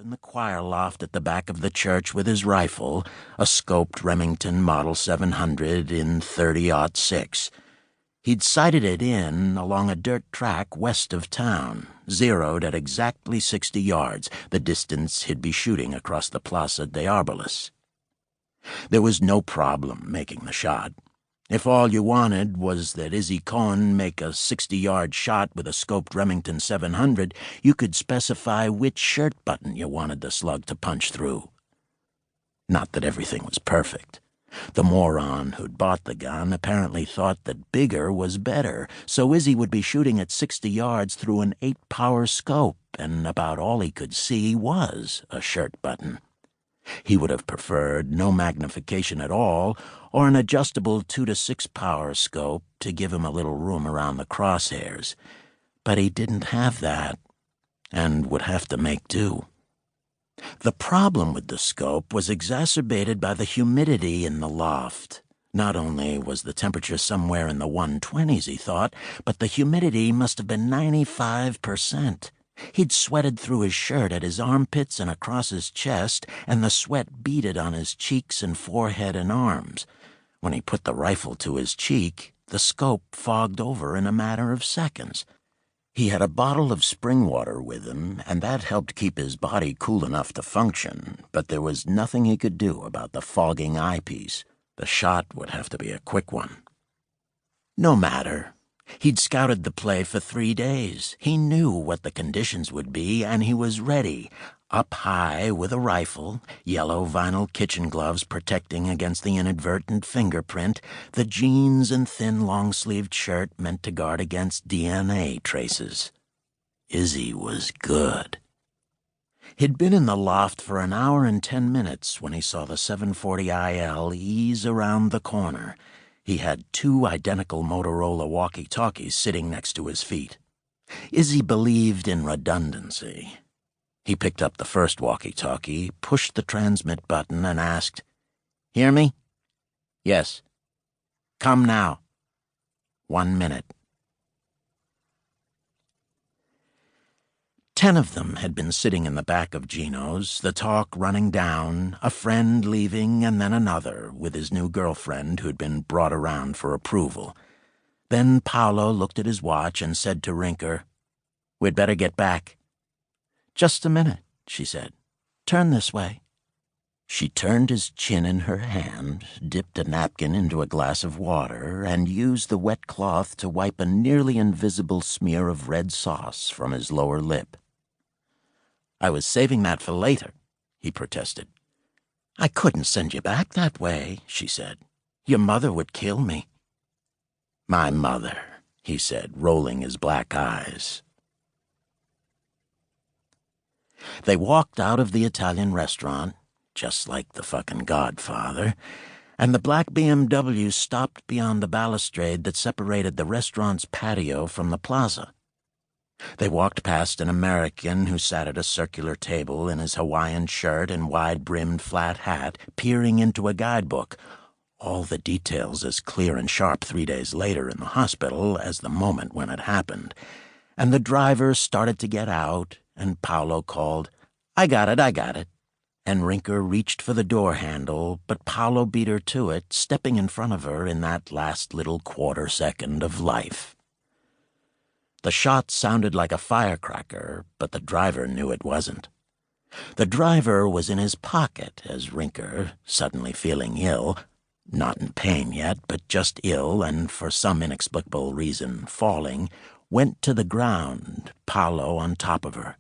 in the choir loft at the back of the church with his rifle, a scoped Remington Model 700 in 30-06. He'd sighted it in along a dirt track west of town, zeroed at exactly 60 yards, the distance he'd be shooting across the Plaza de Arboles. There was no problem making the shot. If all you wanted was that Izzy Cohn make a 60-yard shot with a scoped Remington 700, you could specify which shirt button you wanted the slug to punch through. Not that everything was perfect. The moron who'd bought the gun apparently thought that bigger was better, so Izzy would be shooting at 60 yards through an 8-power scope, and about all he could see was a shirt button. He would have preferred no magnification at all, or an adjustable 2 to 6 power scope to give him a little room around the crosshairs. But he didn't have that, and would have to make do. The problem with the scope was exacerbated by the humidity in the loft. Not only was the temperature somewhere in the 120s, he thought, but the humidity must have been 95%. He'd sweated through his shirt at his armpits and across his chest, and the sweat beaded on his cheeks and forehead and arms. When he put the rifle to his cheek, the scope fogged over in a matter of seconds. He had a bottle of spring water with him, and that helped keep his body cool enough to function, but there was nothing he could do about the fogging eyepiece. The shot would have to be a quick one. No matter. He'd scouted the play for 3 days. He knew what the conditions would be, and he was ready. Up high with a rifle, yellow vinyl kitchen gloves protecting against the inadvertent fingerprint, the jeans and thin long-sleeved shirt meant to guard against DNA traces. Izzy was good. He'd been in the loft for an hour and 10 minutes when he saw the 740 IL ease around the corner. He had 2 identical Motorola walkie-talkies sitting next to his feet. Izzy believed in redundancy. He picked up the first walkie-talkie, pushed the transmit button, and asked, "Hear me?" "Yes." "Come now." 1 minute. 10 of them had been sitting in the back of Gino's, the talk running down, a friend leaving and then another, with his new girlfriend who'd been brought around for approval. Then Paolo looked at his watch and said to Rinker, "We'd better get back." "Just a minute," she said. "Turn this way." She turned his chin in her hand, dipped a napkin into a glass of water, and used the wet cloth to wipe a nearly invisible smear of red sauce from his lower lip. "I was saving that for later," he protested. "I couldn't send you back that way," she said. "Your mother would kill me." "My mother," he said, rolling his black eyes. They walked out of the Italian restaurant, just like the fucking Godfather, and the black BMW stopped beyond the balustrade that separated the restaurant's patio from the plaza. They walked past an American who sat at a circular table in his Hawaiian shirt and wide-brimmed flat hat, peering into a guidebook, all the details as clear and sharp 3 days later in the hospital as the moment when it happened. And the driver started to get out, and Paolo called, I got it. And Rinker reached for the door handle, but Paolo beat her to it, stepping in front of her in that last little quarter second of life. The shot sounded like a firecracker, but the driver knew it wasn't. The driver was in his pocket as Rinker, suddenly feeling ill, not in pain yet, but just ill and for some inexplicable reason falling, went to the ground, Paolo on top of her.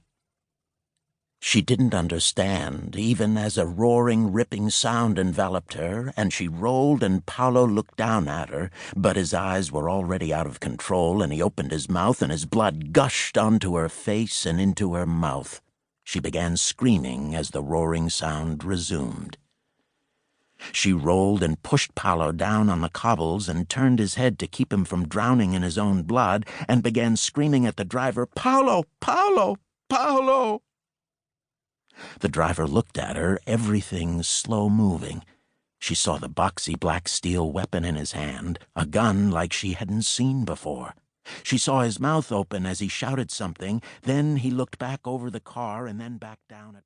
She didn't understand, even as a roaring, ripping sound enveloped her, and she rolled and Paolo looked down at her, but his eyes were already out of control, and he opened his mouth, and his blood gushed onto her face and into her mouth. She began screaming as the roaring sound resumed. She rolled and pushed Paolo down on the cobbles and turned his head to keep him from drowning in his own blood, and began screaming at the driver, Paolo! Paolo! Paolo! The driver looked at her, everything slow-moving. She saw the boxy black steel weapon in his hand, a gun like she hadn't seen before. She saw his mouth open as he shouted something, then he looked back over the car and then back down at